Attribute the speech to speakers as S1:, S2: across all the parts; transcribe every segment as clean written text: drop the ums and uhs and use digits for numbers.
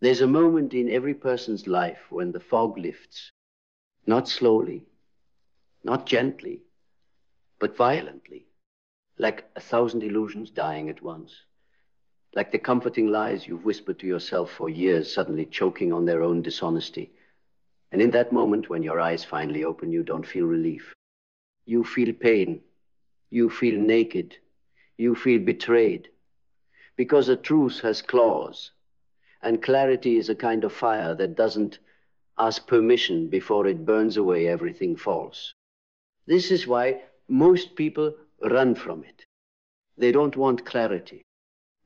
S1: There's a moment in every person's life when the fog lifts, not slowly, not gently, but violently, like 1,000 illusions dying at once, like the comforting lies you've whispered to yourself for years suddenly choking on their own dishonesty. And in that moment, when your eyes finally open, you don't feel relief. You feel pain. You feel naked. You feel betrayed. Because the truth has claws, and clarity is a kind of fire that doesn't ask permission before it burns away everything false. This is why most people run from it. They don't want clarity.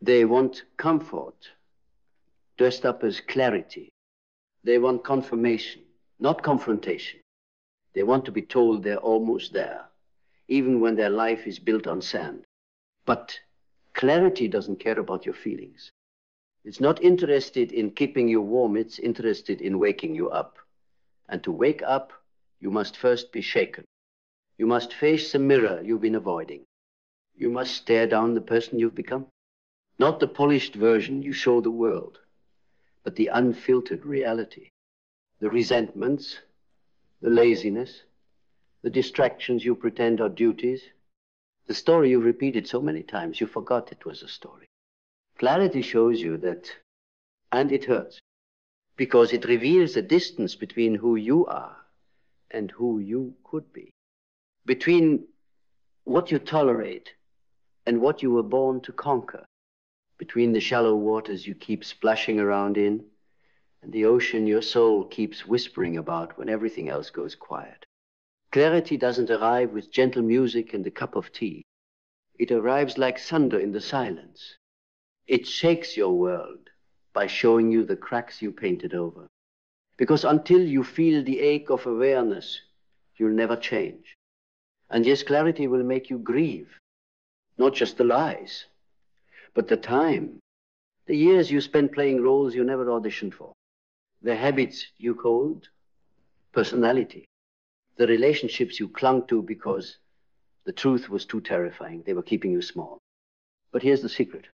S1: They want comfort, dressed up as clarity. They want confirmation, not confrontation. They want to be told they're almost there, even when their life is built on sand. But clarity doesn't care about your feelings. It's not interested in keeping you warm, it's interested in waking you up. And to wake up, you must first be shaken. You must face the mirror you've been avoiding. You must stare down the person you've become. Not the polished version you show the world, but the unfiltered reality. The resentments, the laziness, the distractions you pretend are duties, the story you've repeated so many times you forgot it was a story. Clarity shows you that, and it hurts, because it reveals the distance between who you are and who you could be, between what you tolerate and what you were born to conquer, between the shallow waters you keep splashing around in and the ocean your soul keeps whispering about when everything else goes quiet. Clarity doesn't arrive with gentle music and a cup of tea. It arrives like thunder in the silence. It shakes your world by showing you the cracks you painted over. Because until you feel the ache of awareness, you'll never change. And yes, clarity will make you grieve, not just the lies, but the time, the years you spent playing roles you never auditioned for, the habits you called personality, the relationships you clung to because the truth was too terrifying. They were keeping you small. But here's the secret.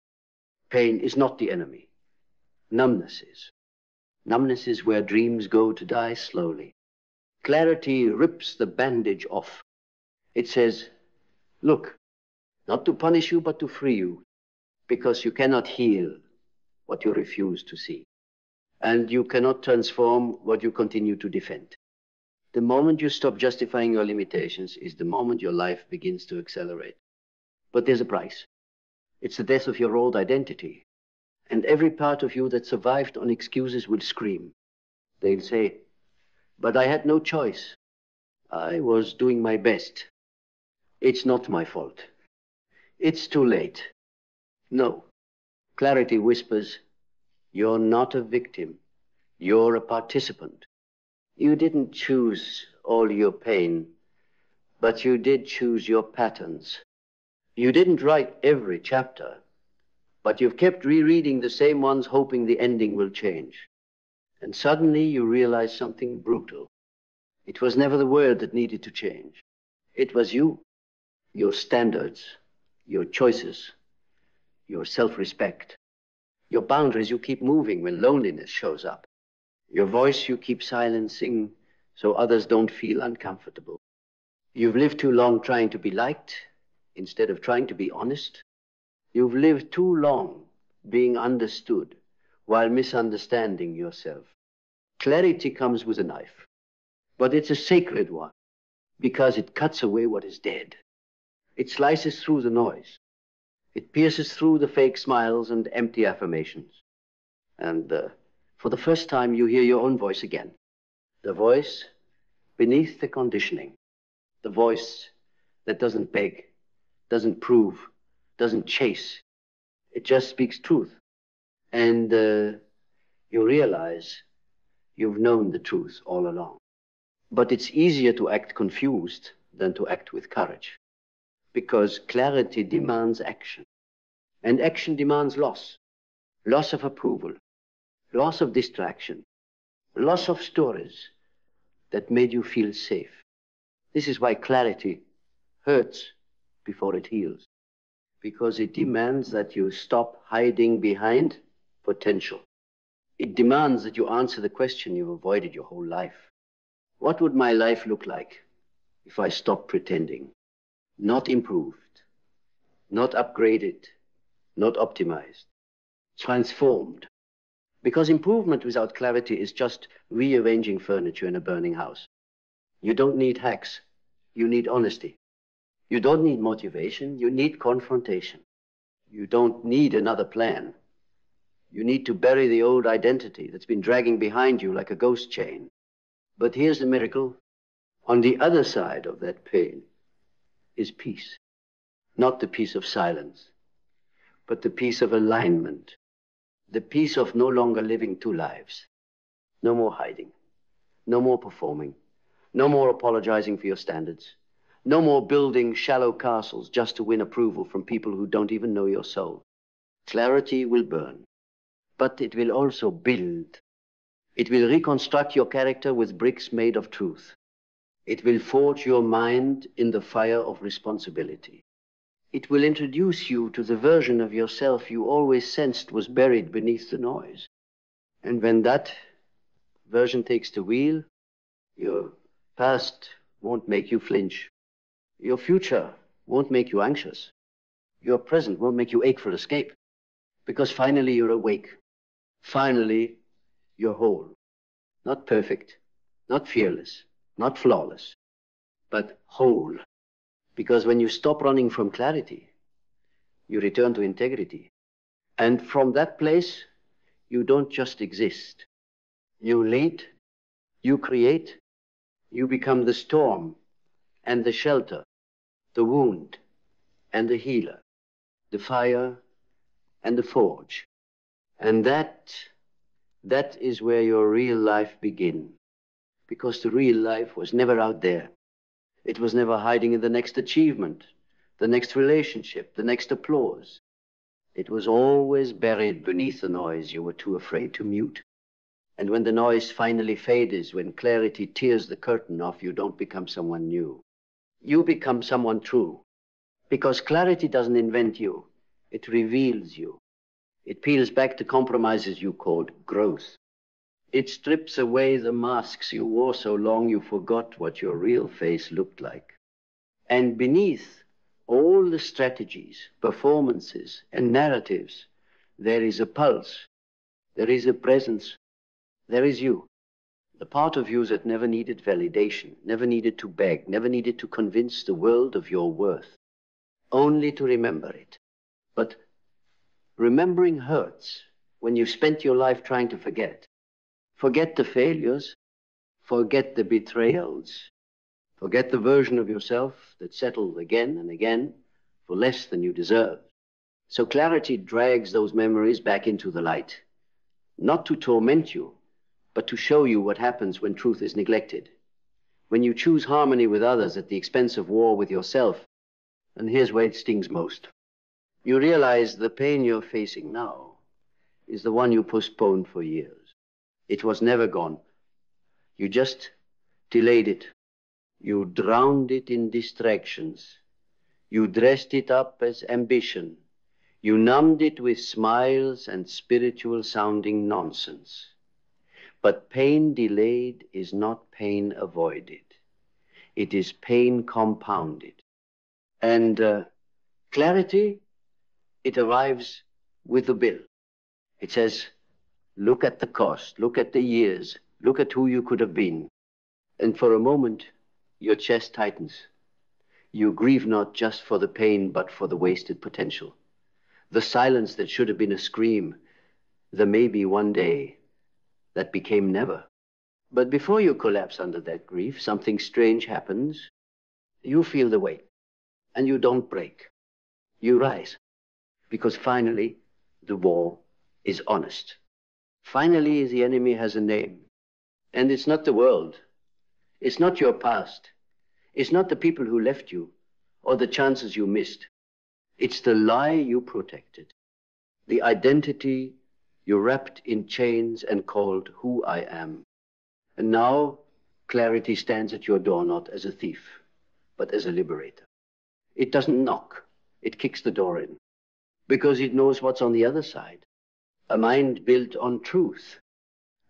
S1: Pain is not the enemy. Numbness is. Numbness is where dreams go to die slowly. Clarity rips the bandage off. It says, look, not to punish you, but to free you, because you cannot heal what you refuse to see. And you cannot transform what you continue to defend. The moment you stop justifying your limitations is the moment your life begins to accelerate. But there's a price. It's the death of your old identity. And every part of you that survived on excuses will scream. They'll say, but I had no choice. I was doing my best. It's not my fault. It's too late. No. Clarity whispers, you're not a victim. You're a participant. You didn't choose all your pain, but you did choose your patterns. You didn't write every chapter, but you've kept rereading the same ones, hoping the ending will change. And suddenly you realize something brutal. It was never the world that needed to change. It was you, your standards, your choices, your self-respect, your boundaries you keep moving when loneliness shows up, your voice you keep silencing so others don't feel uncomfortable. You've lived too long trying to be liked instead of trying to be honest. You've lived too long being understood while misunderstanding yourself. Clarity comes with a knife, but it's a sacred one because it cuts away what is dead. It slices through the noise. It pierces through the fake smiles and empty affirmations. And for the first time, you hear your own voice again. The voice beneath the conditioning. The voice that doesn't beg, doesn't prove, doesn't chase. It just speaks truth. And you realize you've known the truth all along. But it's easier to act confused than to act with courage. Because clarity demands action. And action demands loss. Loss of approval. Loss of distraction. Loss of stories that made you feel safe. This is why clarity hurts before it heals. Because it demands that you stop hiding behind potential. It demands that you answer the question you've avoided your whole life. What would my life look like if I stopped pretending? Not improved, not upgraded, not optimized, transformed. Because improvement without clarity is just rearranging furniture in a burning house. You don't need hacks. You need honesty. You don't need motivation. You need confrontation. You don't need another plan. You need to bury the old identity that's been dragging behind you like a ghost chain. But here's the miracle. On the other side of that pain is peace. Not the peace of silence, but the peace of alignment. The peace of no longer living two lives. No more hiding. No more performing. No more apologizing for your standards. No more building shallow castles just to win approval from people who don't even know your soul. Clarity will burn, but it will also build. It will reconstruct your character with bricks made of truth. It will forge your mind in the fire of responsibility. It will introduce you to the version of yourself you always sensed was buried beneath the noise. And when that version takes the wheel, your past won't make you flinch. Your future won't make you anxious. Your present won't make you ache for escape. Because finally you're awake. Finally, you're whole. Not perfect, not fearless, not flawless, but whole. Because when you stop running from clarity, you return to integrity. And from that place, you don't just exist. You lead, you create, you become the storm and the shelter, the wound and the healer, the fire and the forge. And that is where your real life begins. Because the real life was never out there. It was never hiding in the next achievement, the next relationship, the next applause. It was always buried beneath the noise you were too afraid to mute. And when the noise finally fades, when clarity tears the curtain off, you don't become someone new. You become someone true. Because clarity doesn't invent you. It reveals you. It peels back the compromises you called growth. It strips away the masks you wore so long you forgot what your real face looked like. And beneath all the strategies, performances, and narratives, there is a pulse, there is a presence, there is you. The part of you that never needed validation, never needed to beg, never needed to convince the world of your worth, only to remember it. But remembering hurts when you've spent your life trying to forget. Forget the failures, forget the betrayals, forget the version of yourself that settled again and again for less than you deserve. So clarity drags those memories back into the light, not to torment you, but to show you what happens when truth is neglected. When you choose harmony with others at the expense of war with yourself, and here's where it stings most. You realize the pain you're facing now is the one you postponed for years. It was never gone. You just delayed it. You drowned it in distractions. You dressed it up as ambition. You numbed it with smiles and spiritual sounding nonsense. But pain delayed is not pain avoided. It is pain compounded. And clarity, it arrives with the bill. It says, look at the cost, look at the years, look at who you could have been. And for a moment, your chest tightens. You grieve not just for the pain, but for the wasted potential. The silence that should have been a scream, the maybe one day that became never. But before you collapse under that grief, something strange happens. You feel the weight, and you don't break. You rise, because finally, the war is honest. Finally, the enemy has a name. And it's not the world. It's not your past. It's not the people who left you or the chances you missed. It's the lie you protected. The identity you wrapped in chains and called who I am. And now clarity stands at your door not as a thief, but as a liberator. It doesn't knock. It kicks the door in because it knows what's on the other side. A mind built on truth,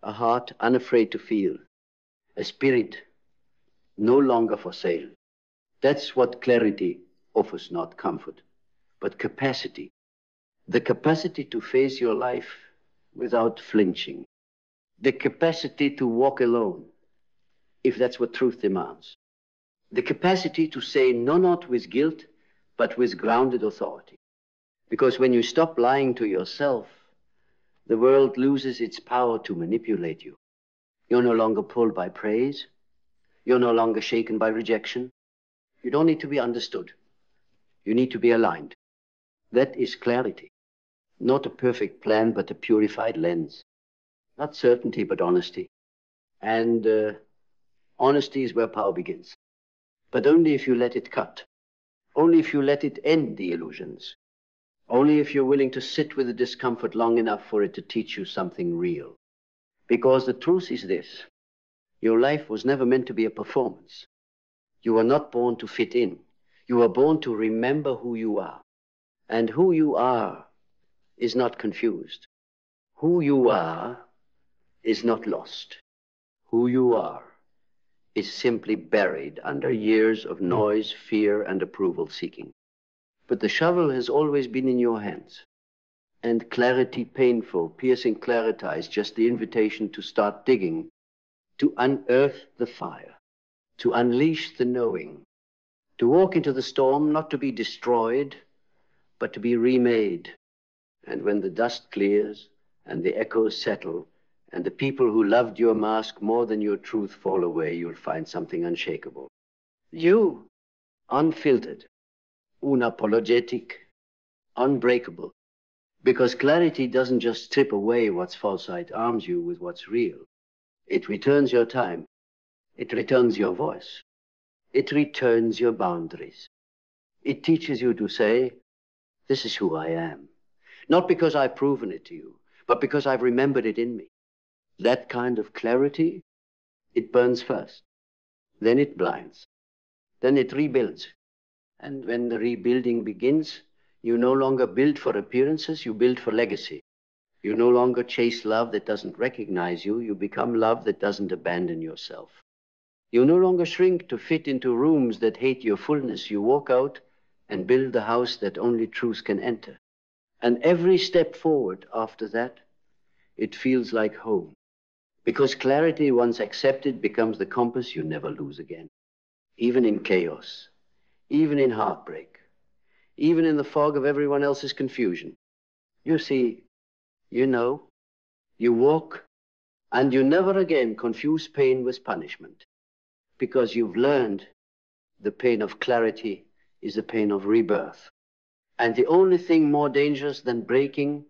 S1: a heart unafraid to feel, a spirit no longer for sale. That's what clarity offers, not comfort, but capacity. The capacity to face your life without flinching. The capacity to walk alone, if that's what truth demands. The capacity to say no, not with guilt, but with grounded authority. Because when you stop lying to yourself, the world loses its power to manipulate you. You're no longer pulled by praise. You're no longer shaken by rejection. You don't need to be understood. You need to be aligned. That is clarity. Not a perfect plan, but a purified lens. Not certainty, but honesty. And honesty is where power begins. But only if you let it cut. Only if you let it end the illusions. Only if you're willing to sit with the discomfort long enough for it to teach you something real. Because the truth is this: your life was never meant to be a performance. You were not born to fit in. You were born to remember who you are. And who you are is not confused. Who you are is not lost. Who you are is simply buried under years of noise, fear, and approval seeking. But the shovel has always been in your hands. And clarity, painful, piercing clarity, is just the invitation to start digging, to unearth the fire, to unleash the knowing, to walk into the storm, not to be destroyed, but to be remade. And when the dust clears and the echoes settle and the people who loved your mask more than your truth fall away, you'll find something unshakable. You, unfiltered, unapologetic, unbreakable. Because clarity doesn't just strip away what's false, it arms you with what's real. It returns your time. It returns your voice. It returns your boundaries. It teaches you to say, this is who I am. Not because I've proven it to you, but because I've remembered it in me. That kind of clarity, it burns first. Then it blinds. Then it rebuilds. And when the rebuilding begins, you no longer build for appearances, you build for legacy. You no longer chase love that doesn't recognize you, you become love that doesn't abandon yourself. You no longer shrink to fit into rooms that hate your fullness. You walk out and build the house that only truth can enter. And every step forward after that, it feels like home. Because clarity, once accepted, becomes the compass you never lose again. Even in chaos, even in heartbreak, even in the fog of everyone else's confusion. You see, you know, you walk, and you never again confuse pain with punishment. Because you've learned the pain of clarity is the pain of rebirth. And the only thing more dangerous than breaking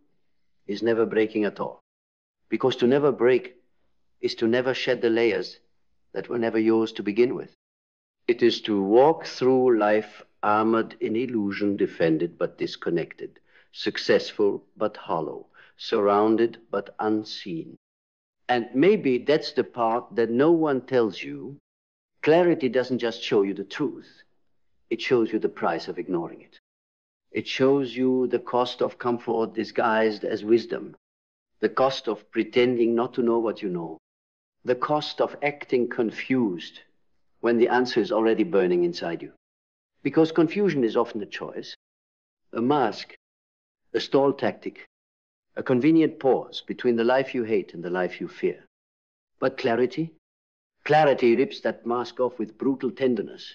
S1: is never breaking at all. Because to never break is to never shed the layers that were never yours to begin with. It is to walk through life armored in illusion, defended but disconnected, successful but hollow, surrounded but unseen. And maybe that's the part that no one tells you. Clarity doesn't just show you the truth. It shows you the price of ignoring it. It shows you the cost of comfort disguised as wisdom, the cost of pretending not to know what you know, the cost of acting confused when the answer is already burning inside you. Because confusion is often a choice, a mask, a stall tactic, a convenient pause between the life you hate and the life you fear. But clarity rips that mask off with brutal tenderness.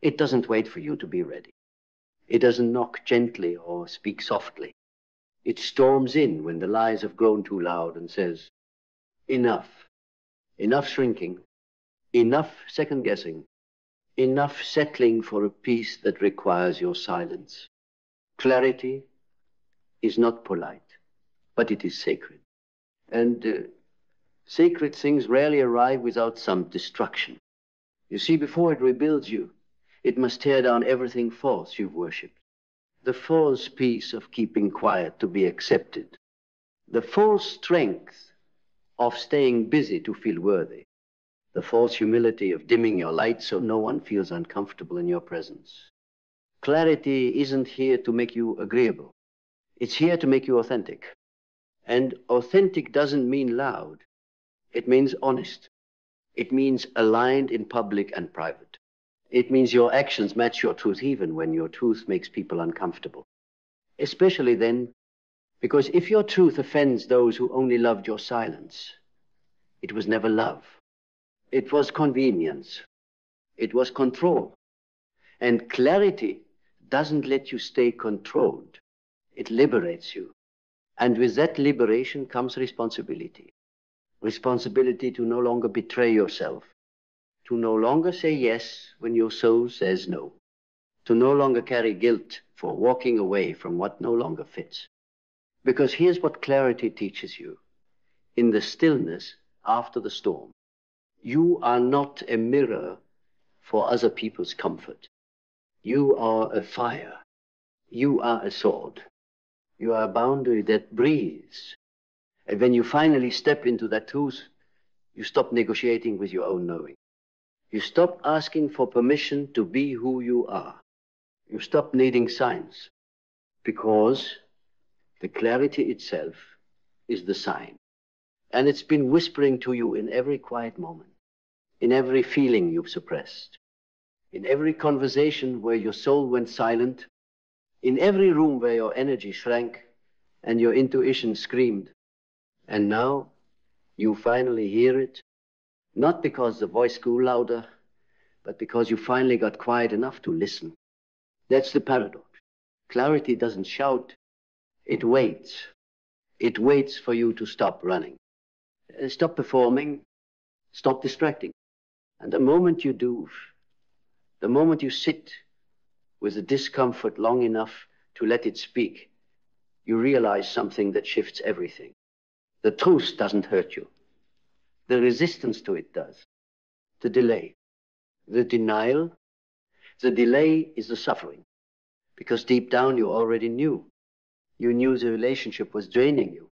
S1: It doesn't wait for you to be ready. It doesn't knock gently or speak softly. It storms in when the lies have grown too loud and says, enough. Enough shrinking. Enough second-guessing. Enough settling for a peace that requires your silence. Clarity is not polite, but it is sacred. And sacred things rarely arrive without some destruction. You see, before it rebuilds you, it must tear down everything false you've worshipped. The false peace of keeping quiet to be accepted. The false strength of staying busy to feel worthy. The false humility of dimming your light so no one feels uncomfortable in your presence. Clarity isn't here to make you agreeable. It's here to make you authentic. And authentic doesn't mean loud. It means honest. It means aligned in public and private. It means your actions match your truth even when your truth makes people uncomfortable. Especially then, because if your truth offends those who only loved your silence, it was never love. It was convenience. It was control. And clarity doesn't let you stay controlled. It liberates you. And with that liberation comes responsibility. Responsibility to no longer betray yourself, to no longer say yes when your soul says no, to no longer carry guilt for walking away from what no longer fits. Because here's what clarity teaches you. In the stillness after the storm, you are not a mirror for other people's comfort. You are a fire. You are a sword. You are a boundary that breathes. And when you finally step into that truth, you stop negotiating with your own knowing. You stop asking for permission to be who you are. You stop needing signs, because the clarity itself is the sign. And it's been whispering to you in every quiet moment, in every feeling you've suppressed, in every conversation where your soul went silent, in every room where your energy shrank and your intuition screamed. And now you finally hear it, not because the voice grew louder, but because you finally got quiet enough to listen. That's the paradox. Clarity doesn't shout, it waits. It waits for you to stop running. Stop performing, stop distracting. And the moment you do, the moment you sit with the discomfort long enough to let it speak, you realize something that shifts everything. The truth doesn't hurt you. The resistance to it does. The delay, the denial, the delay is the suffering. Because deep down you already knew. You knew the relationship was draining you.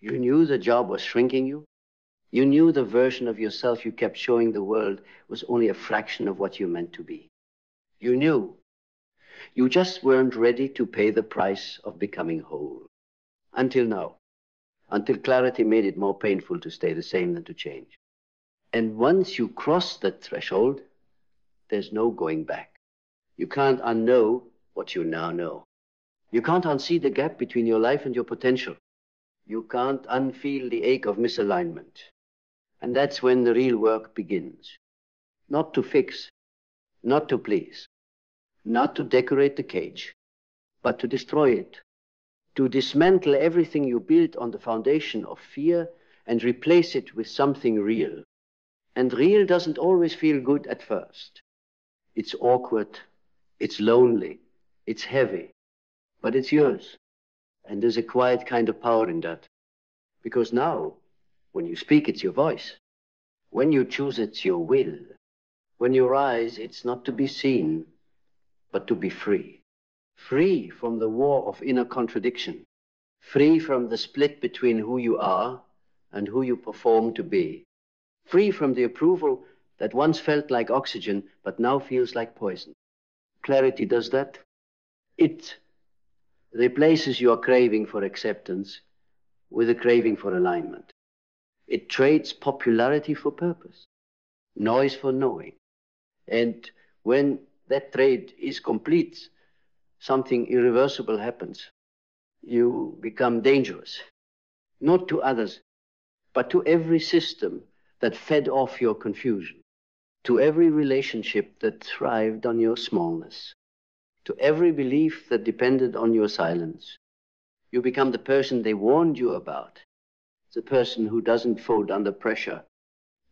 S1: You knew the job was shrinking you. You knew the version of yourself you kept showing the world was only a fraction of what you meant to be. You knew. You just weren't ready to pay the price of becoming whole. Until now. Until clarity made it more painful to stay the same than to change. And once you cross that threshold, there's no going back. You can't unknow what you now know. You can't unsee the gap between your life and your potential. You can't unfeel the ache of misalignment. And that's when the real work begins. Not to fix, not to please, not to decorate the cage, but to destroy it. To dismantle everything you built on the foundation of fear and replace it with something real. And real doesn't always feel good at first. It's awkward, it's lonely, it's heavy, but it's yours. And there's a quiet kind of power in that. Because now, when you speak, it's your voice. When you choose, it's your will. When you rise, it's not to be seen, but to be free. Free from the war of inner contradiction. Free from the split between who you are and who you perform to be. Free from the approval that once felt like oxygen, but now feels like poison. Clarity does that. It replaces your craving for acceptance with a craving for alignment. It trades popularity for purpose, noise for knowing. And when that trade is complete, something irreversible happens. You become dangerous, not to others, but to every system that fed off your confusion, to every relationship that thrived on your smallness, to every belief that depended on your silence. You become the person they warned you about, the person who doesn't fold under pressure,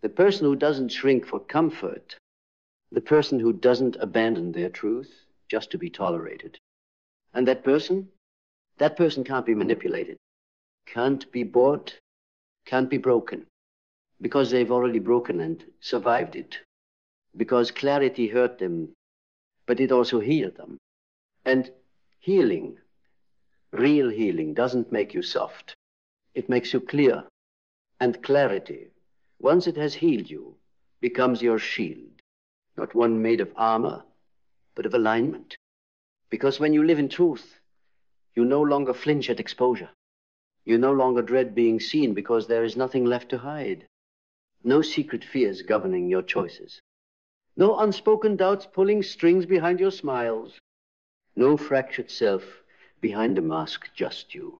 S1: the person who doesn't shrink for comfort, the person who doesn't abandon their truth just to be tolerated. And that person can't be manipulated, can't be bought, can't be broken, because they've already broken and survived it. Because clarity hurt them, but it also healed them. And healing, real healing, doesn't make you soft. It makes you clear. And clarity, once it has healed you, becomes your shield. Not one made of armor, but of alignment. Because when you live in truth, you no longer flinch at exposure. You no longer dread being seen because there is nothing left to hide. No secret fears governing your choices. No unspoken doubts pulling strings behind your smiles. No fractured self behind a mask, just you.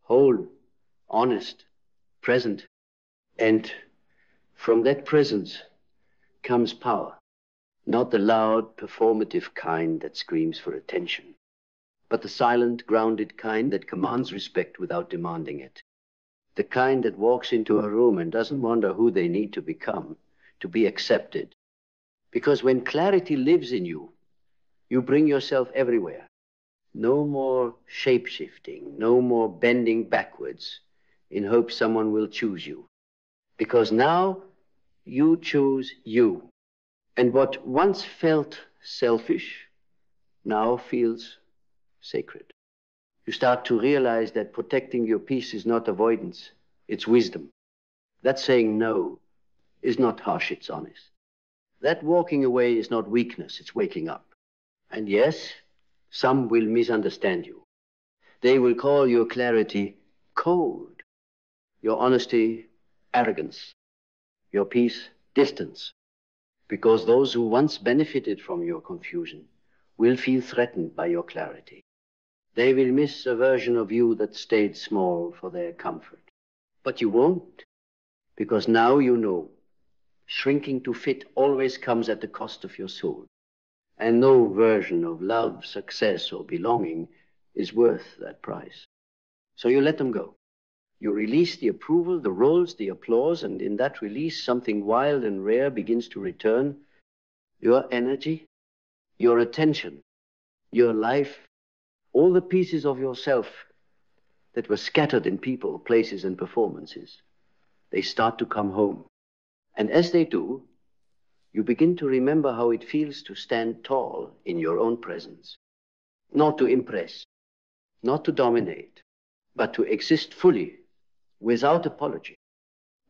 S1: Whole, honest, present. And from that presence comes power. Not the loud, performative kind that screams for attention, but the silent, grounded kind that commands respect without demanding it. The kind that walks into a room and doesn't wonder who they need to become to be accepted. Because when clarity lives in you, you bring yourself everywhere. No more shape-shifting, no more bending backwards in hope someone will choose you. Because now you choose you. And what once felt selfish now feels sacred. You start to realize that protecting your peace is not avoidance, it's wisdom. That saying no is not harsh, it's honest. That walking away is not weakness, it's waking up. And yes, some will misunderstand you. They will call your clarity cold, your honesty arrogance, your peace distance. Because those who once benefited from your confusion will feel threatened by your clarity. They will miss a version of you that stayed small for their comfort. But you won't, because now you know shrinking to fit always comes at the cost of your soul. And no version of love, success, or belonging is worth that price. So you let them go. You release the approval, the roles, the applause, and in that release, something wild and rare begins to return. Your energy, your attention, your life, all the pieces of yourself that were scattered in people, places, and performances. They start to come home. And as they do, you begin to remember how it feels to stand tall in your own presence. Not to impress, not to dominate, but to exist fully, without apology.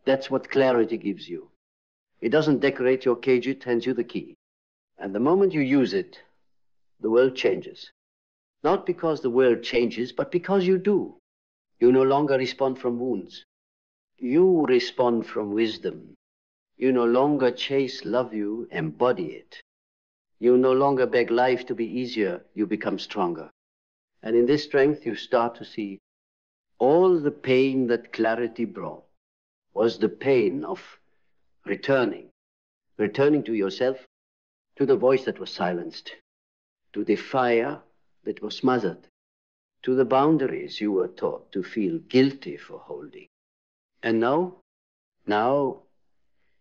S1: That's what clarity gives you. It doesn't decorate your cage, it hands you the key. And the moment you use it, the world changes. Not because the world changes, but because you do. You no longer respond from wounds. You respond from wisdom. You no longer chase love, you embody it. You no longer beg life to be easier, you become stronger. And in this strength, you start to see all the pain that clarity brought was the pain of returning to yourself, to the voice that was silenced, to the fire that was smothered, to the boundaries you were taught to feel guilty for holding. And now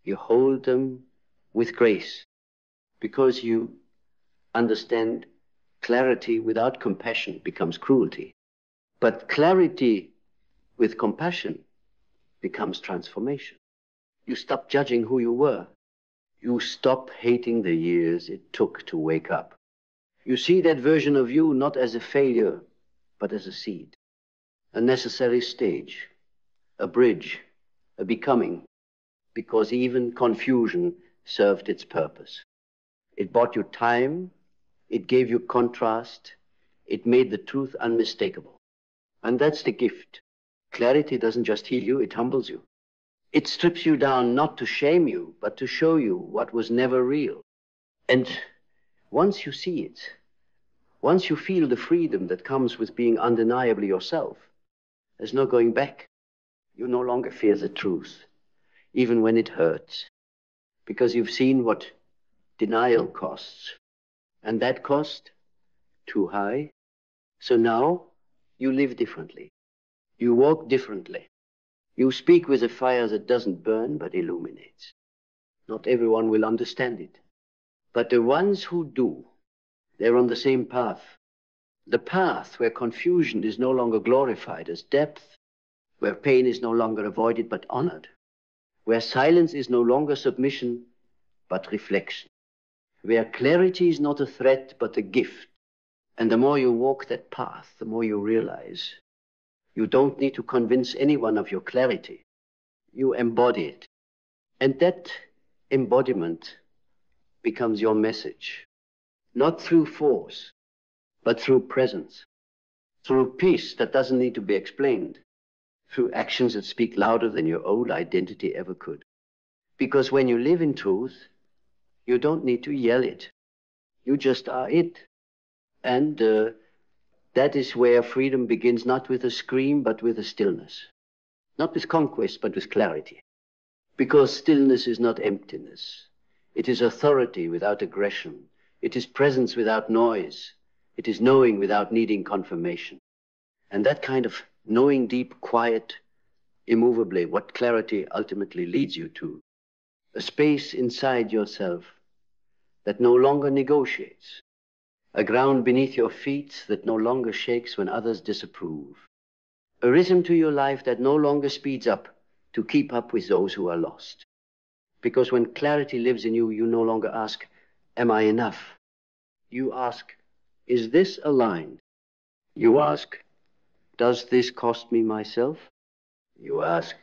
S1: you hold them with grace, because you understand clarity without compassion becomes cruelty. But clarity with compassion becomes transformation. You stop judging who you were. You stop hating the years it took to wake up. You see that version of you not as a failure, but as a seed, a necessary stage, a bridge, a becoming, because even confusion served its purpose. It bought you time, it gave you contrast, it made the truth unmistakable. And that's the gift. Clarity doesn't just heal you, it humbles you. It strips you down not to shame you, but to show you what was never real. And once you see it, once you feel the freedom that comes with being undeniably yourself, there's no going back. You no longer fear the truth, even when it hurts, because you've seen what denial costs. And that cost, too high. So now you live differently. You walk differently. You speak with a fire that doesn't burn, but illuminates. Not everyone will understand it. But the ones who do, they're on the same path. The path where confusion is no longer glorified as depth, where pain is no longer avoided but honored, where silence is no longer submission but reflection, where clarity is not a threat but a gift. And the more you walk that path, the more you realize you don't need to convince anyone of your clarity. You embody it. And that embodiment becomes your message, not through force, but through presence, through peace that doesn't need to be explained, through actions that speak louder than your old identity ever could. Because when you live in truth, you don't need to yell it. You just are it. And that is where freedom begins, not with a scream, but with a stillness. Not with conquest, but with clarity. Because stillness is not emptiness. It is authority without aggression. It is presence without noise. It is knowing without needing confirmation. And that kind of knowing deep, quiet, immovably, what clarity ultimately leads you to. A space inside yourself that no longer negotiates. A ground beneath your feet that no longer shakes when others disapprove. A rhythm to your life that no longer speeds up to keep up with those who are lost. Because when clarity lives in you, you no longer ask, am I enough? You ask, is this aligned? You ask, does this cost me myself? You ask,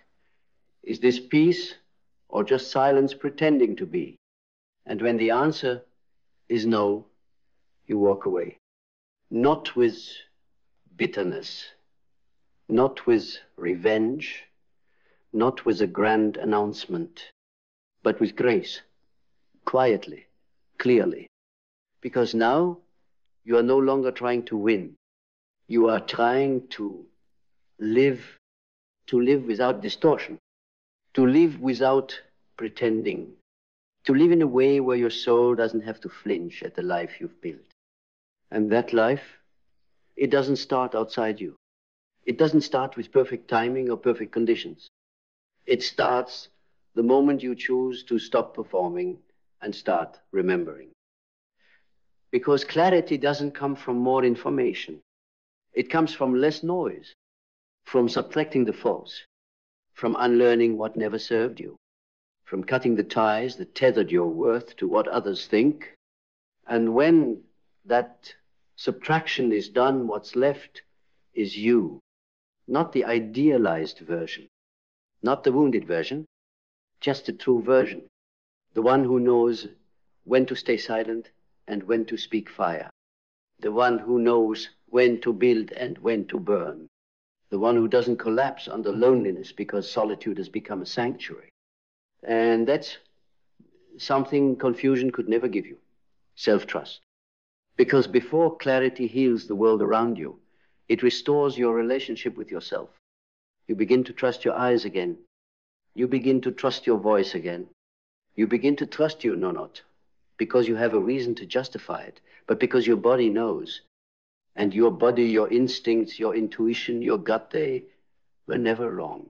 S1: is this peace or just silence pretending to be? And when the answer is no, you walk away. Not with bitterness, not with revenge, not with a grand announcement, but with grace, quietly, clearly. Because now you are no longer trying to win. You are trying to live without distortion, to live without pretending, to live in a way where your soul doesn't have to flinch at the life you've built. And that life, it doesn't start outside you. It doesn't start with perfect timing or perfect conditions. It starts the moment you choose to stop performing and start remembering. Because clarity doesn't come from more information. It comes from less noise, from subtracting the false, from unlearning what never served you, from cutting the ties that tethered your worth to what others think. And when that subtraction is done, what's left is you, not the idealized version, not the wounded version, just the true version, the one who knows when to stay silent and when to speak fire, the one who knows when to build and when to burn, the one who doesn't collapse under loneliness because solitude has become a sanctuary. And that's something confusion could never give you, self-trust. Because before clarity heals the world around you, it restores your relationship with yourself. You begin to trust your eyes again. You begin to trust your voice again. You begin to trust you, not because you have a reason to justify it, but because your body knows. And your body, your instincts, your intuition, your gut, they were never wrong.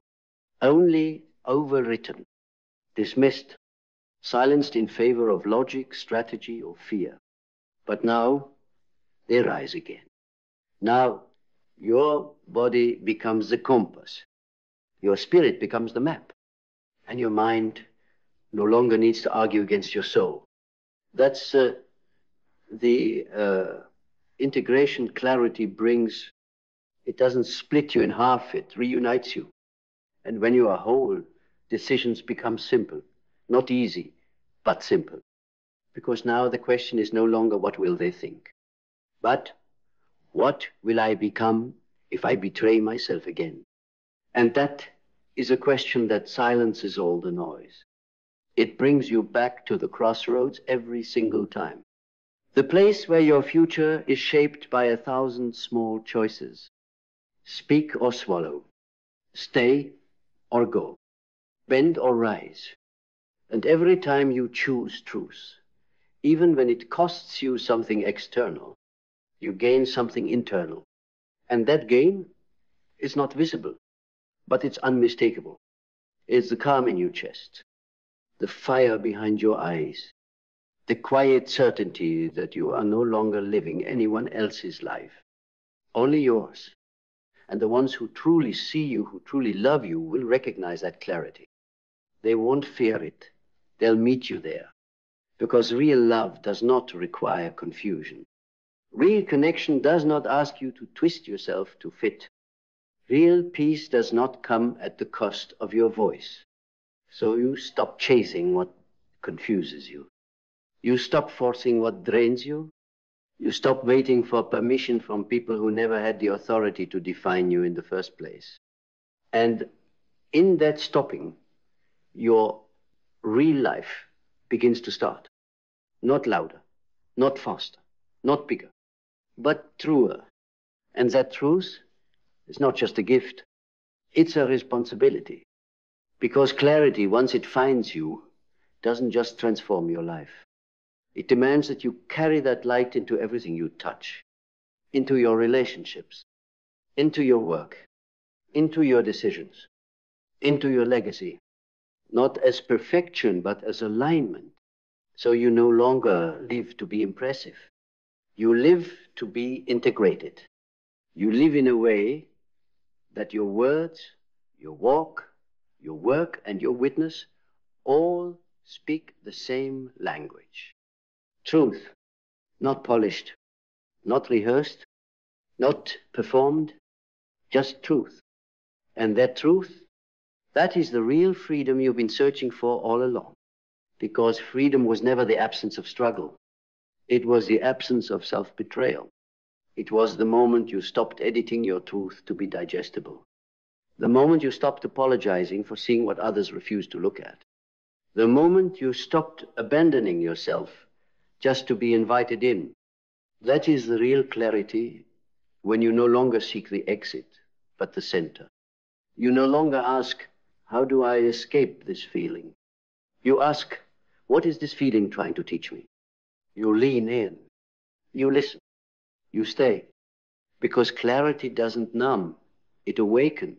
S1: Only overwritten, dismissed, silenced in favor of logic, strategy, or fear. But now, they rise again. Now, your body becomes the compass. Your spirit becomes the map. And your mind no longer needs to argue against your soul. That's the integration clarity brings. It doesn't split you in half, it reunites you. And when you are whole, decisions become simple. Not easy, but simple. Because now the question is no longer what will they think, but what will I become if I betray myself again? And that is a question that silences all the noise. It brings you back to the crossroads every single time. The place where your future is shaped by 1,000 small choices. Speak or swallow. Stay or go. Bend or rise. And every time you choose truth, even when it costs you something external, you gain something internal. And that gain is not visible, but it's unmistakable. It's the calm in your chest, the fire behind your eyes, the quiet certainty that you are no longer living anyone else's life, only yours. And the ones who truly see you, who truly love you, will recognize that clarity. They won't fear it. They'll meet you there. Because real love does not require confusion. Real connection does not ask you to twist yourself to fit. Real peace does not come at the cost of your voice. So you stop chasing what confuses you. You stop forcing what drains you. You stop waiting for permission from people who never had the authority to define you in the first place. And in that stopping, your real life begins to start. Not louder, not faster, not bigger, but truer. And that truth is not just a gift, it's a responsibility. Because clarity, once it finds you, doesn't just transform your life. It demands that you carry that light into everything you touch, into your relationships, into your work, into your decisions, into your legacy. Not as perfection, but as alignment. So you no longer live to be impressive. You live to be integrated. You live in a way that your words, your walk, your work, and your witness all speak the same language. Truth, not polished, not rehearsed, not performed, just truth. And that truth, that is the real freedom you've been searching for all along. Because freedom was never the absence of struggle. It was the absence of self-betrayal. It was the moment you stopped editing your truth to be digestible. The moment you stopped apologizing for seeing what others refused to look at. The moment you stopped abandoning yourself just to be invited in. That is the real clarity when you no longer seek the exit, but the center. You no longer ask, how do I escape this feeling? You ask, what is this feeling trying to teach me? You lean in, you listen, you stay. Because clarity doesn't numb, it awakens.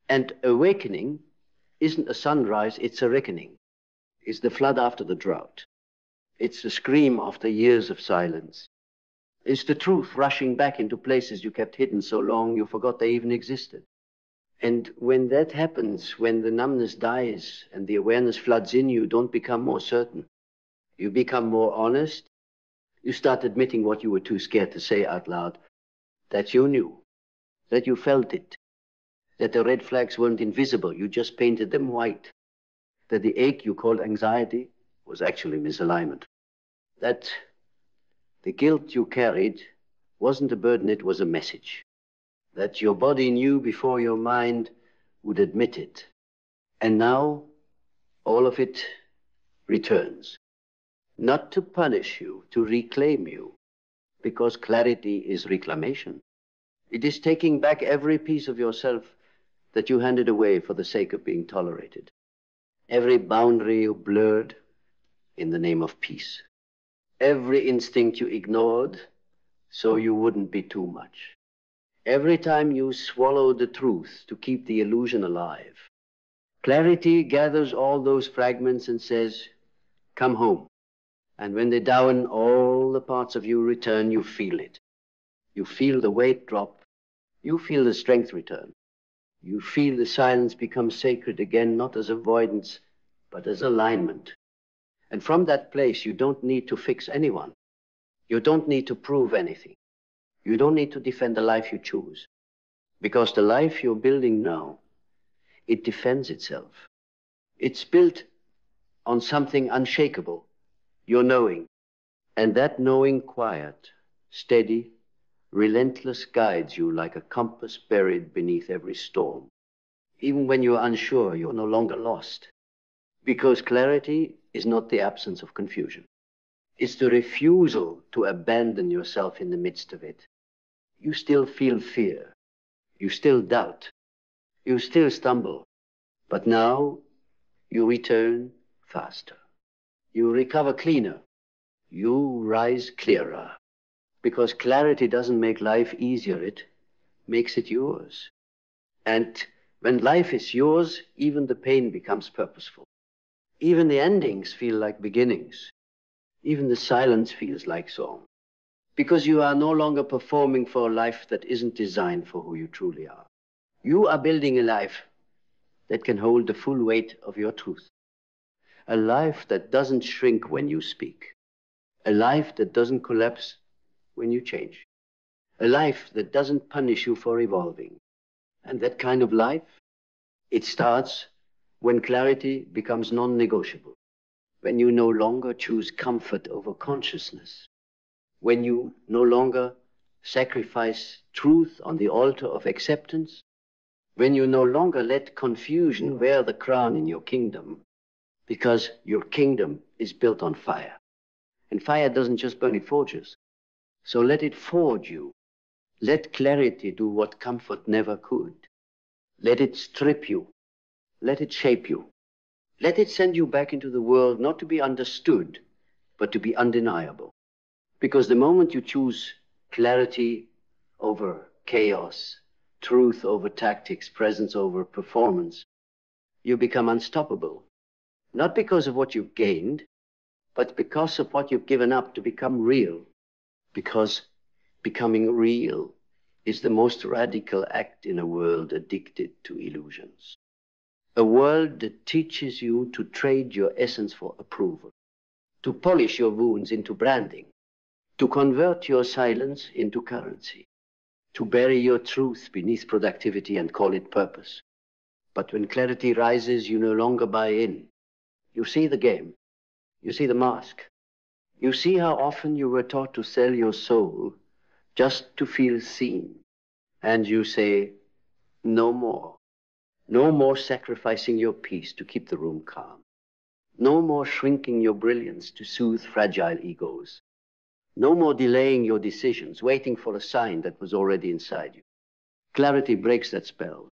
S1: And awakening isn't a sunrise, it's a reckoning. It's the flood after the drought. It's the scream after years of silence. It's the truth rushing back into places you kept hidden so long you forgot they even existed. And when that happens, when the numbness dies and the awareness floods in, you don't become more certain. You become more honest. You start admitting what you were too scared to say out loud. That you knew, that you felt it, that the red flags weren't invisible, you just painted them white, that the ache you called anxiety was actually misalignment, that the guilt you carried wasn't a burden, it was a message, that your body knew before your mind would admit it. And now all of it returns, not to punish you, to reclaim you, because clarity is reclamation. It is taking back every piece of yourself that you handed away for the sake of being tolerated. Every boundary you blurred in the name of peace. Every instinct you ignored so you wouldn't be too much. Every time you swallowed the truth to keep the illusion alive. Clarity gathers all those fragments and says, come home. And when they down, all the parts of you return, you feel it. You feel the weight drop. You feel the strength return. You feel the silence become sacred again, not as avoidance, but as alignment. And from that place, you don't need to fix anyone. You don't need to prove anything. You don't need to defend the life you choose. Because the life you're building now, it defends itself. It's built on something unshakable, your knowing. And that knowing, quiet, steady, relentless, guides you like a compass buried beneath every storm. Even when you're unsure, you're no longer lost. Because clarity is not the absence of confusion. It's the refusal to abandon yourself in the midst of it. You still feel fear. You still doubt. You still stumble. But now you return faster. You recover cleaner. You rise clearer. Because clarity doesn't make life easier, it makes it yours. And when life is yours, even the pain becomes purposeful. Even the endings feel like beginnings. Even the silence feels like song. Because you are no longer performing for a life that isn't designed for who you truly are. You are building a life that can hold the full weight of your truth. A life that doesn't shrink when you speak. A life that doesn't collapse when you change. A life that doesn't punish you for evolving. And that kind of life, it starts when clarity becomes non-negotiable. When you no longer choose comfort over consciousness. When you no longer sacrifice truth on the altar of acceptance. When you no longer let confusion wear the crown in your kingdom. because your kingdom is built on fire. And fire doesn't just burn, it forges. So let it forge you. Let clarity do what comfort never could. Let it strip you. Let it shape you. Let it send you back into the world, not to be understood, but to be undeniable. Because the moment you choose clarity over chaos, truth over tactics, presence over performance, you become unstoppable. Not because of what you've gained, but because of what you've given up to become real. Because becoming real is the most radical act in a world addicted to illusions. A world that teaches you to trade your essence for approval, to polish your wounds into branding, to convert your silence into currency, to bury your truth beneath productivity and call it purpose. But when clarity rises, you no longer buy in. You see the game. You see the mask. You see how often you were taught to sell your soul just to feel seen. And you say, no more. No more sacrificing your peace to keep the room calm. No more shrinking your brilliance to soothe fragile egos. No more delaying your decisions, waiting for a sign that was already inside you. Clarity breaks that spell.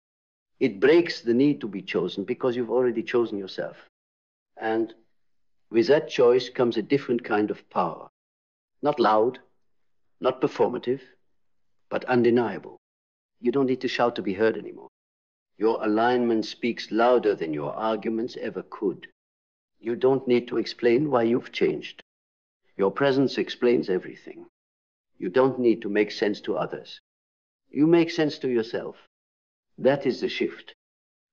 S1: It breaks the need to be chosen because you've already chosen yourself. And with that choice comes a different kind of power. Not loud, not performative, but undeniable. You don't need to shout to be heard anymore. Your alignment speaks louder than your arguments ever could. You don't need to explain why you've changed. Your presence explains everything. You don't need to make sense to others. You make sense to yourself. That is the shift.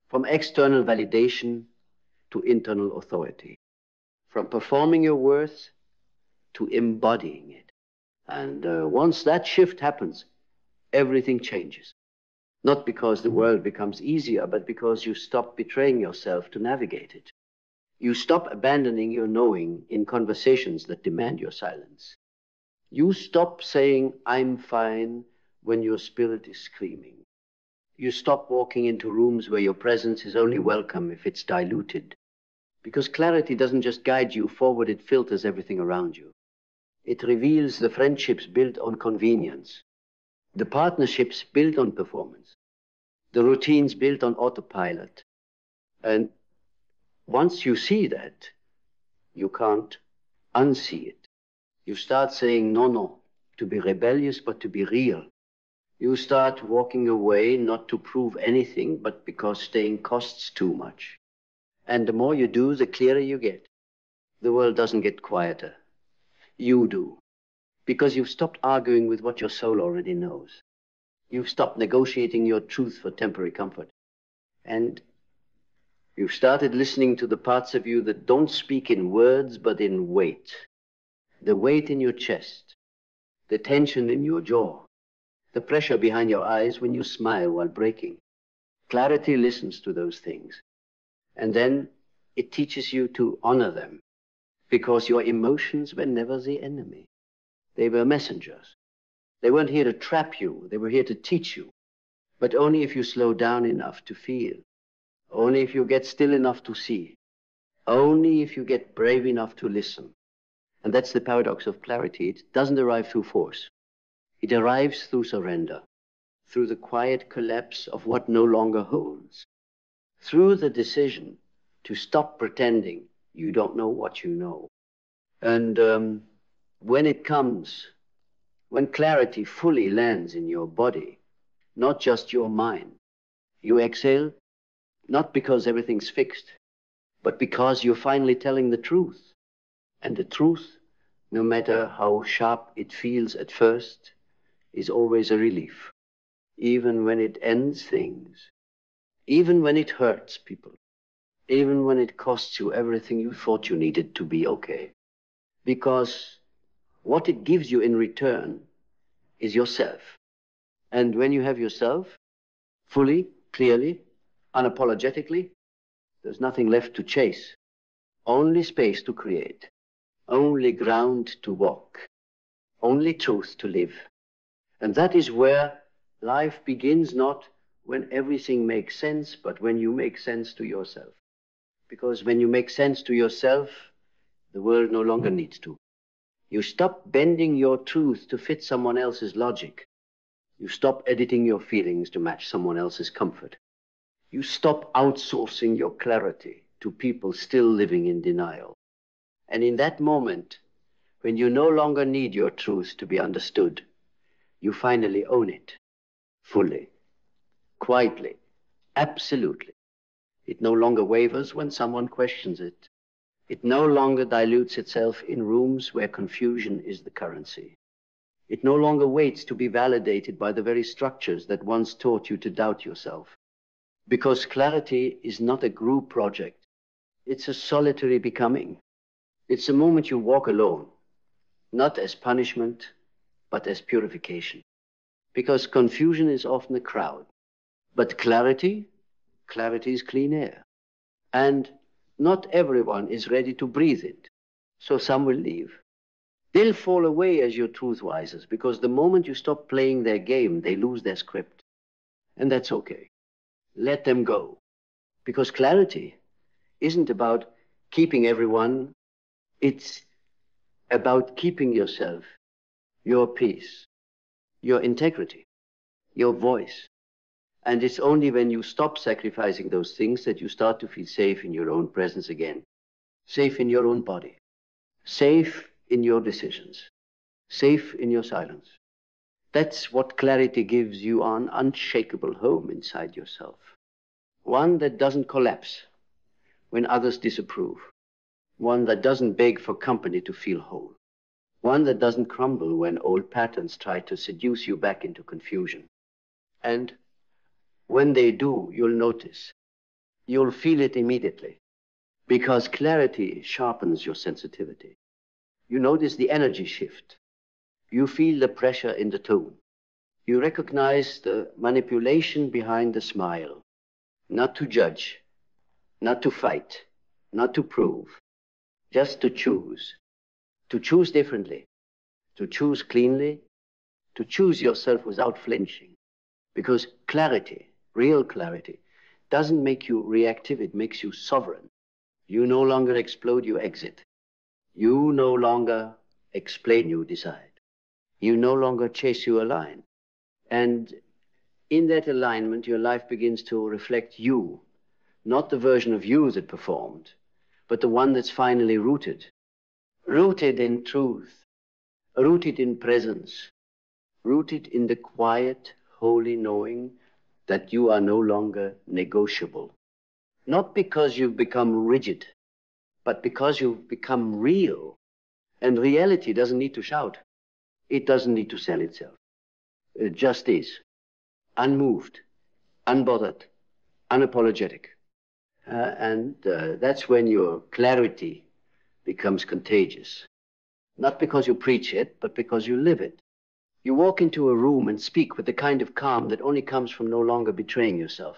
S1: From external validation to internal authority. From performing your worth to embodying it. And once that shift happens, everything changes. Not because the world becomes easier, but because you stop betraying yourself to navigate it. You stop abandoning your knowing in conversations that demand your silence. You stop saying, I'm fine, when your spirit is screaming. You stop walking into rooms where your presence is only welcome if it's diluted. Because clarity doesn't just guide you forward, it filters everything around you. It reveals the friendships built on convenience, the partnerships built on performance, the routines built on autopilot. And once you see that, you can't unsee it. You start saying, no, no, to be rebellious, but to be real. You start walking away not to prove anything, but because staying costs too much. And the more you do, the clearer you get. The world doesn't get quieter. You do. Because you've stopped arguing with what your soul already knows. You've stopped negotiating your truth for temporary comfort. And you've started listening to the parts of you that don't speak in words, but in weight. The weight in your chest, the tension in your jaw, the pressure behind your eyes when you smile while breaking. Clarity listens to those things. And then it teaches you to honor them, because your emotions were never the enemy. They were messengers. They weren't here to trap you. They were here to teach you. But only if you slow down enough to feel. Only if you get still enough to see. Only if you get brave enough to listen. And that's the paradox of clarity. It doesn't arrive through force. It arrives through surrender, through the quiet collapse of what no longer holds, through the decision to stop pretending you don't know what you know. And when it comes, when clarity fully lands in your body, not just your mind, you exhale, not because everything's fixed, but because you're finally telling the truth. And the truth, no matter how sharp it feels at first, is always a relief. Even when it ends things, even when it hurts people, even when it costs you everything you thought you needed to be okay. Because what it gives you in return is yourself. And when you have yourself, fully, clearly, unapologetically, there's nothing left to chase. Only space to create. Only ground to walk. Only truth to live. And that is where life begins, not when everything makes sense, but when you make sense to yourself. Because when you make sense to yourself, the world no longer needs to. You stop bending your truth to fit someone else's logic. You stop editing your feelings to match someone else's comfort. You stop outsourcing your clarity to people still living in denial. And in that moment, when you no longer need your truth to be understood, you finally own it, fully, quietly, absolutely. It no longer wavers when someone questions it. It no longer dilutes itself in rooms where confusion is the currency. It no longer waits to be validated by the very structures that once taught you to doubt yourself. Because clarity is not a group project. It's a solitary becoming. It's a moment you walk alone, not as punishment, but as purification. Because confusion is often a crowd. But clarity is clean air. And not everyone is ready to breathe it. So some will leave. They'll fall away as your truth rises, because the moment you stop playing their game, they lose their script. And that's okay. Let them go. Because clarity isn't about keeping everyone. It's about keeping yourself, your peace, your integrity, your voice. And it's only when you stop sacrificing those things that you start to feel safe in your own presence again. Safe in your own body. Safe in your decisions. Safe in your silence. That's what clarity gives you, an unshakable home inside yourself. One that doesn't collapse when others disapprove. One that doesn't beg for company to feel whole. One that doesn't crumble when old patterns try to seduce you back into confusion. And when they do, you'll notice. You'll feel it immediately. Because clarity sharpens your sensitivity. You notice the energy shift. You feel the pressure in the tone. You recognize the manipulation behind the smile. Not to judge, not to fight, not to prove, just to choose. To choose differently, to choose cleanly, to choose yourself without flinching. Because clarity, real clarity, doesn't make you reactive, it makes you sovereign. You no longer explode, you exit. You no longer explain, you decide. You no longer chase, you align. And in that alignment, your life begins to reflect you, not the version of you that performed, but the one that's finally rooted. Rooted in truth, rooted in presence, rooted in the quiet, holy knowing that you are no longer negotiable. Not because you've become rigid, but because you've become real. And reality doesn't need to shout. It doesn't need to sell itself. It just is. Unmoved, unbothered, unapologetic. And that's when your clarity becomes contagious. Not because you preach it, but because you live it. You walk into a room and speak with the kind of calm that only comes from no longer betraying yourself.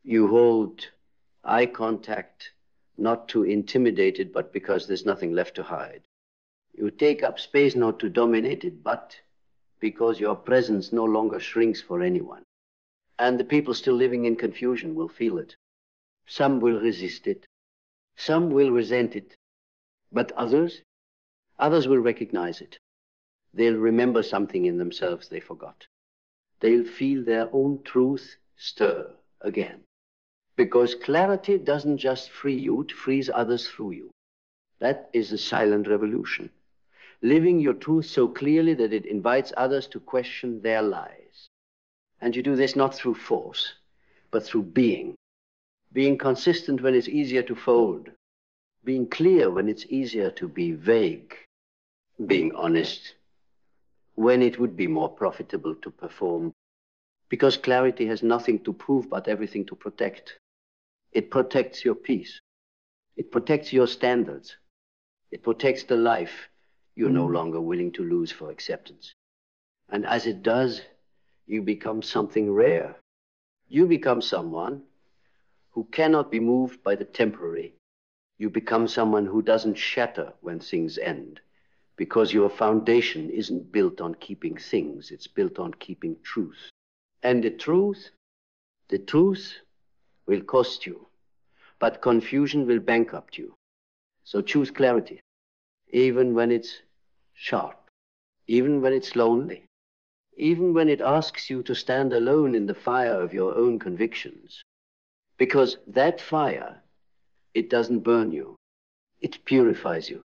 S1: You hold eye contact, not to intimidate it, but because there's nothing left to hide. You take up space not to dominate it, but because your presence no longer shrinks for anyone. And the people still living in confusion will feel it. Some will resist it. Some will resent it. But others will recognize it. They'll remember something in themselves they forgot. They'll feel their own truth stir again. Because clarity doesn't just free you, it frees others through you. That is the silent revolution. Living your truth so clearly that it invites others to question their lies. And you do this not through force, but through being. Being consistent when it's easier to fold. Being clear when it's easier to be vague. Being honest when it would be more profitable to perform. Because clarity has nothing to prove but everything to protect. It protects your peace. It protects your standards. It protects the life you're no longer willing to lose for acceptance. And as it does, you become something rare. You become someone who cannot be moved by the temporary. You become someone who doesn't shatter when things end, because your foundation isn't built on keeping things, it's built on keeping truth. And the truth will cost you. But confusion will bankrupt you. So choose clarity, even when it's sharp, even when it's lonely, even when it asks you to stand alone in the fire of your own convictions. Because that fire, it doesn't burn you. It purifies you.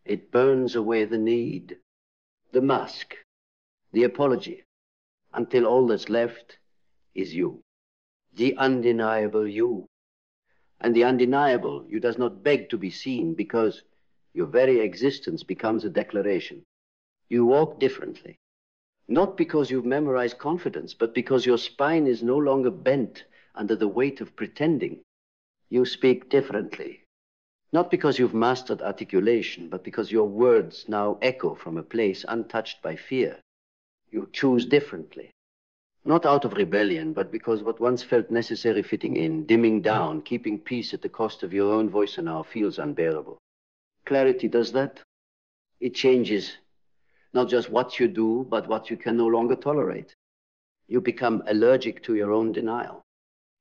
S1: It burns away the need, the mask, the apology, until all that's left is you, the undeniable you. And the undeniable you does not beg to be seen, because your very existence becomes a declaration. You walk differently, not because you've memorized confidence, but because your spine is no longer bent under the weight of pretending. You speak differently, not because you've mastered articulation, but because your words now echo from a place untouched by fear. You choose differently, not out of rebellion, but because what once felt necessary fitting in, dimming down, keeping peace at the cost of your own voice now feels unbearable. Clarity does that. It changes not just what you do, but what you can no longer tolerate. You become allergic to your own denial.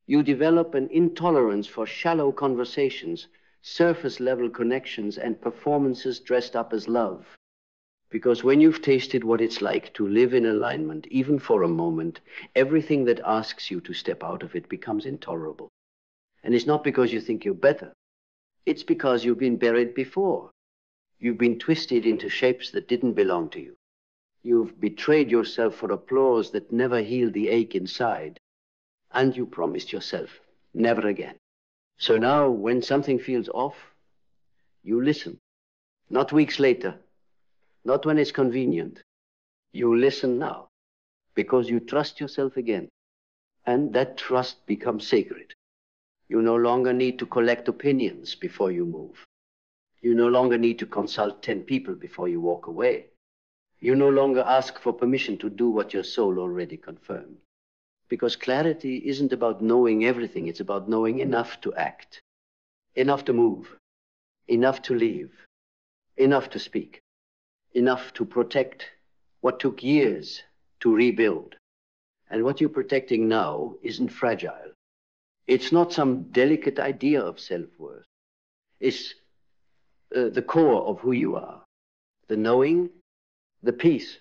S1: You develop an intolerance for shallow conversations, surface-level connections, and performances dressed up as love. Because when you've tasted what it's like to live in alignment, even for a moment, everything that asks you to step out of it becomes intolerable. And it's not because you think you're better. It's because you've been buried before. You've been twisted into shapes that didn't belong to you. You've betrayed yourself for applause that never healed the ache inside. And you promised yourself, never again. So now, when something feels off, you listen. Not weeks later, not when it's convenient. You listen now, because you trust yourself again. And that trust becomes sacred. You no longer need to collect opinions before you move. You no longer need to consult 10 people before you walk away. You no longer ask for permission to do what your soul already confirmed. Because clarity isn't about knowing everything, it's about knowing enough to act, enough to move, enough to leave, enough to speak, enough to protect what took years to rebuild. And what you're protecting now isn't fragile. It's not some delicate idea of self-worth. It's the core of who you are. The knowing, the peace,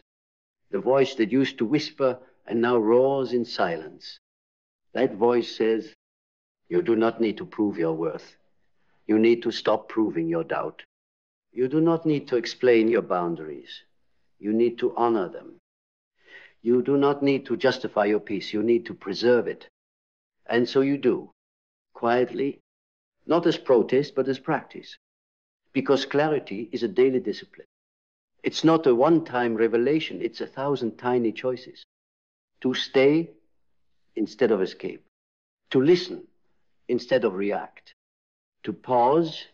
S1: the voice that used to whisper and now roars in silence. That voice says, you do not need to prove your worth. You need to stop proving your doubt. You do not need to explain your boundaries. You need to honor them. You do not need to justify your peace. You need to preserve it. And so you do, quietly, not as protest, but as practice. Because clarity is a daily discipline. It's not a one-time revelation. It's 1,000 tiny choices. To stay instead of escape. To listen instead of react. To pause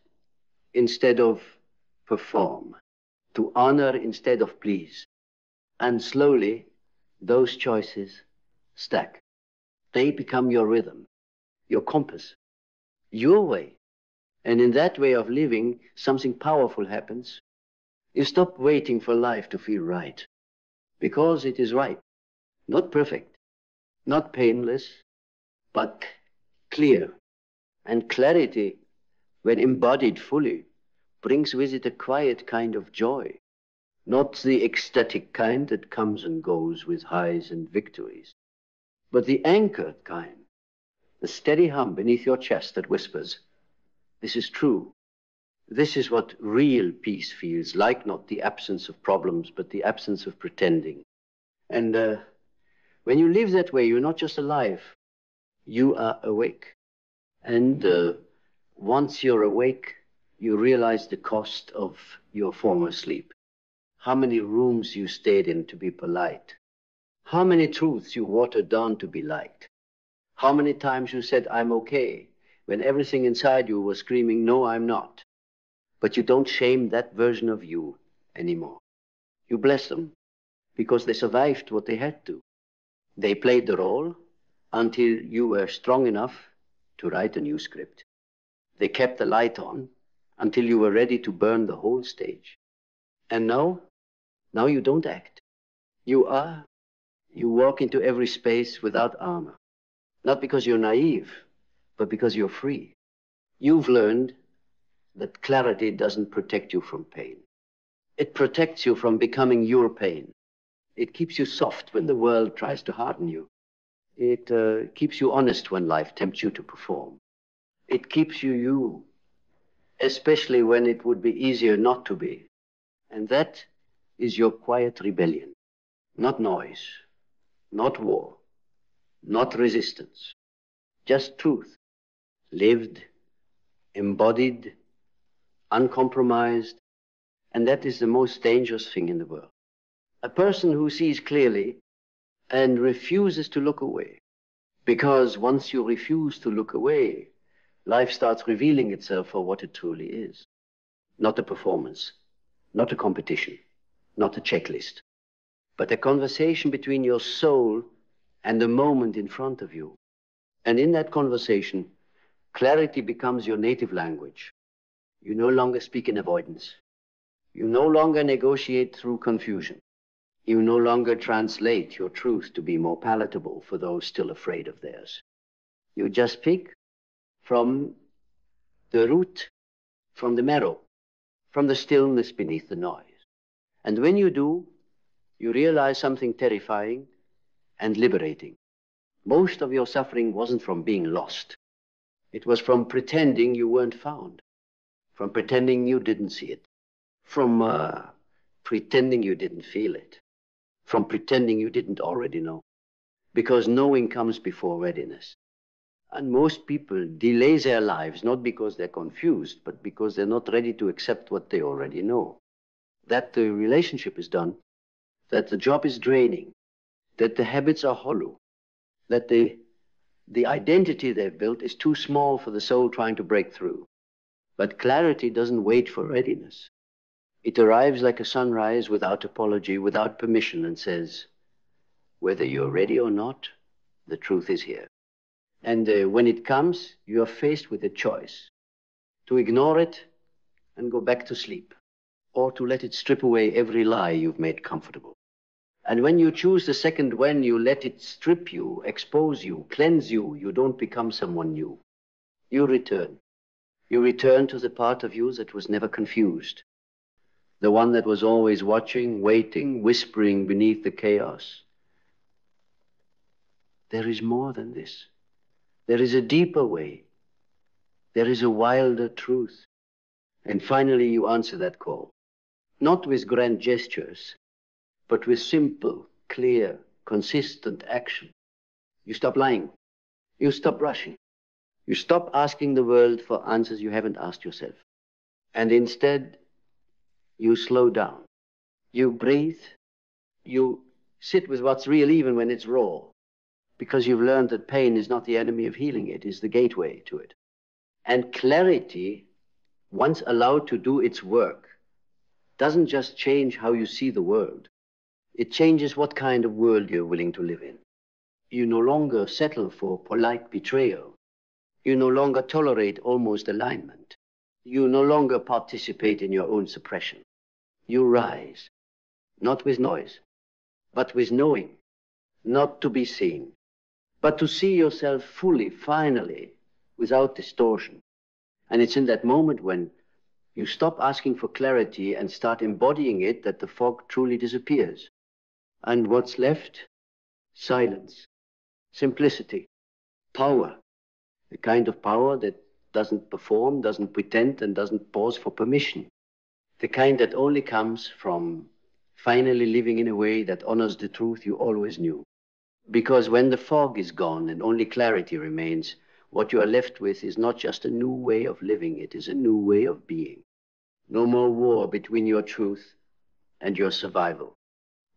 S1: instead of perform. To honor instead of please. And slowly, those choices stack. They become your rhythm, your compass, your way. And in that way of living, something powerful happens. You stop waiting for life to feel right, because it is right. Not perfect, not painless, but clear. And clarity, when embodied fully, brings with it a quiet kind of joy, not the ecstatic kind that comes and goes with highs and victories, but the anchored kind, the steady hum beneath your chest that whispers, this is true. This is what real peace feels like, not the absence of problems, but the absence of pretending. And when you live that way, you're not just alive, you are awake. And once you're awake, you realize the cost of your former sleep. How many rooms you stayed in to be polite. How many truths you watered down to be liked. How many times you said, I'm okay, when everything inside you was screaming, no, I'm not. But you don't shame that version of you anymore. You bless them because they survived what they had to. They played the role until you were strong enough to write a new script. They kept the light on until you were ready to burn the whole stage. And now you don't act. You are. You walk into every space without armor. Not because you're naive, but because you're free. You've learned that clarity doesn't protect you from pain. It protects you from becoming your pain. It keeps you soft when the world tries to harden you. It keeps you honest when life tempts you to perform. It keeps you you, especially when it would be easier not to be. And that is your quiet rebellion. Not noise, not war, not resistance. Just truth, lived, embodied, uncompromised. And that is the most dangerous thing in the world. A person who sees clearly and refuses to look away. Because once you refuse to look away, life starts revealing itself for what it truly is. Not a performance, not a competition, not a checklist, but a conversation between your soul and the moment in front of you. And in that conversation, clarity becomes your native language. You no longer speak in avoidance. You no longer negotiate through confusion. You no longer translate your truth to be more palatable for those still afraid of theirs. You just speak from the root, from the marrow, from the stillness beneath the noise. And when you do, you realize something terrifying and liberating. Most of your suffering wasn't from being lost. It was from pretending you weren't found, from pretending you didn't see it, from pretending you didn't feel it, from pretending you didn't already know, because knowing comes before readiness. And most people delay their lives not because they're confused, but because they're not ready to accept what they already know. That the relationship is done, that the job is draining, that the habits are hollow, that the identity they've built is too small for the soul trying to break through. But clarity doesn't wait for readiness. It arrives like a sunrise without apology, without permission, and says, whether you're ready or not, the truth is here. And when it comes, you are faced with a choice to ignore it and go back to sleep, or to let it strip away every lie you've made comfortable. And when you choose the second when, you let it strip you, expose you, cleanse you, you don't become someone new. You return. You return to the part of you that was never confused. The one that was always watching, waiting, whispering beneath the chaos. There is more than this. There is a deeper way. There is a wilder truth. And finally you answer that call. Not with grand gestures, but with simple, clear, consistent action. You stop lying. You stop rushing. You stop asking the world for answers you haven't asked yourself. And instead, you slow down. You breathe. You sit with what's real even when it's raw. Because you've learned that pain is not the enemy of healing. It is the gateway to it. And clarity, once allowed to do its work, doesn't just change how you see the world. It changes what kind of world you're willing to live in. You no longer settle for polite betrayal. You no longer tolerate almost alignment. You no longer participate in your own suppression. You rise, not with noise, but with knowing, not to be seen, but to see yourself fully, finally, without distortion. And it's in that moment when you stop asking for clarity and start embodying it that the fog truly disappears. And what's left? Silence, simplicity, power. The kind of power that doesn't perform, doesn't pretend, and doesn't pause for permission. The kind that only comes from finally living in a way that honors the truth you always knew. Because when the fog is gone and only clarity remains, what you are left with is not just a new way of living, it is a new way of being. No more war between your truth and your survival.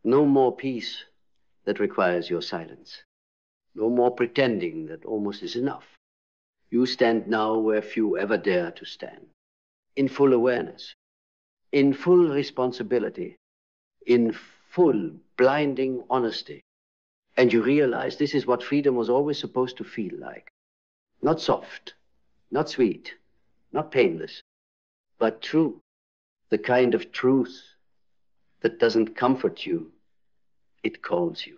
S1: No more peace that requires your silence. No more pretending that almost is enough. You stand now where few ever dare to stand. In full awareness, in full responsibility, in full blinding honesty. And you realize this is what freedom was always supposed to feel like. Not soft, not sweet, not painless, but true. The kind of truth that doesn't comfort you, it calls you.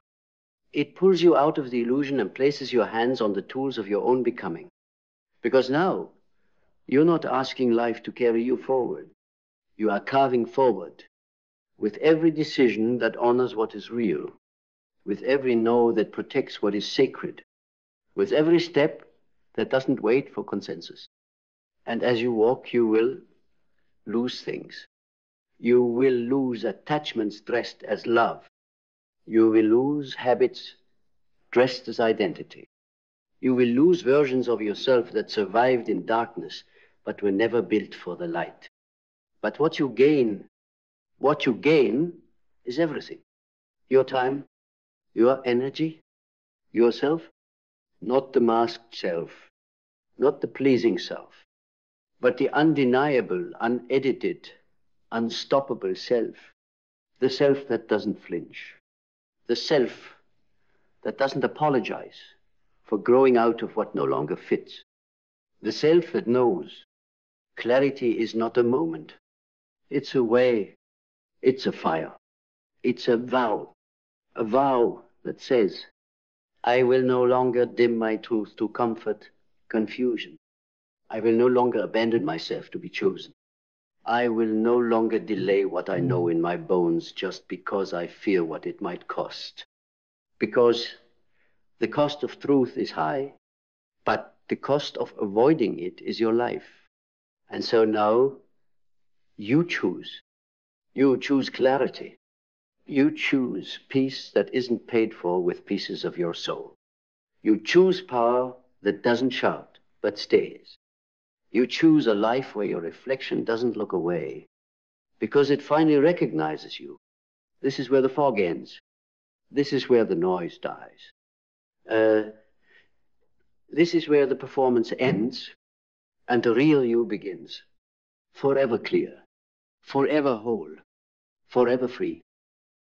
S1: It pulls you out of the illusion and places your hands on the tools of your own becoming. Because now, You're not asking life to carry you forward. You are carving forward with every decision that honors what is real, with every no that protects what is sacred, with every step that doesn't wait for consensus. And as you walk, you will lose things. You will lose attachments dressed as love. You will lose habits dressed as identity. You will lose versions of yourself that survived in darkness but were never built for the light. But what you gain is everything. Your time, your energy, yourself, not the masked self, not the pleasing self, but the undeniable, unedited, unstoppable self, the self that doesn't flinch, the self that doesn't apologize for growing out of what no longer fits, the self that knows clarity is not a moment, it's a way, it's a fire, it's a vow that says, I will no longer dim my truth to comfort confusion. I will no longer abandon myself to be chosen. I will no longer delay what I know in my bones just because I fear what it might cost. Because the cost of truth is high, but the cost of avoiding it is your life. And so now you choose. You choose clarity. You choose peace that isn't paid for with pieces of your soul. You choose power that doesn't shout, but stays. You choose a life where your reflection doesn't look away, because it finally recognizes you. This is where the fog ends. This is where the noise dies. This is where the performance ends, and the real you begins. Forever clear, forever whole, forever free.